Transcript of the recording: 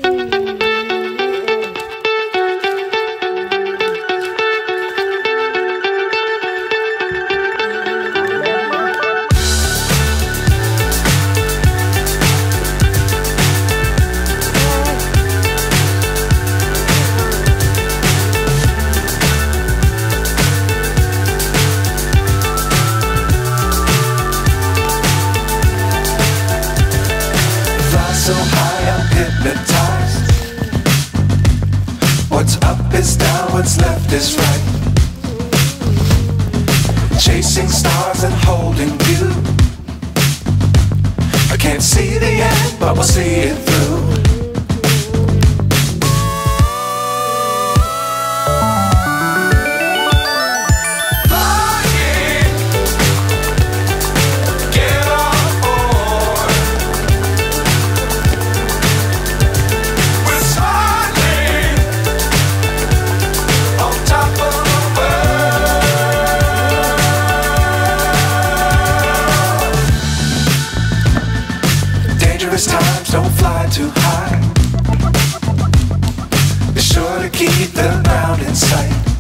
So high I'm hypnotized. What's up is down, what's left is right. Chasing stars and holding you. I can't see the end, but we'll see it through. Dangerous times, don't fly too high. Be sure to keep the ground in sight.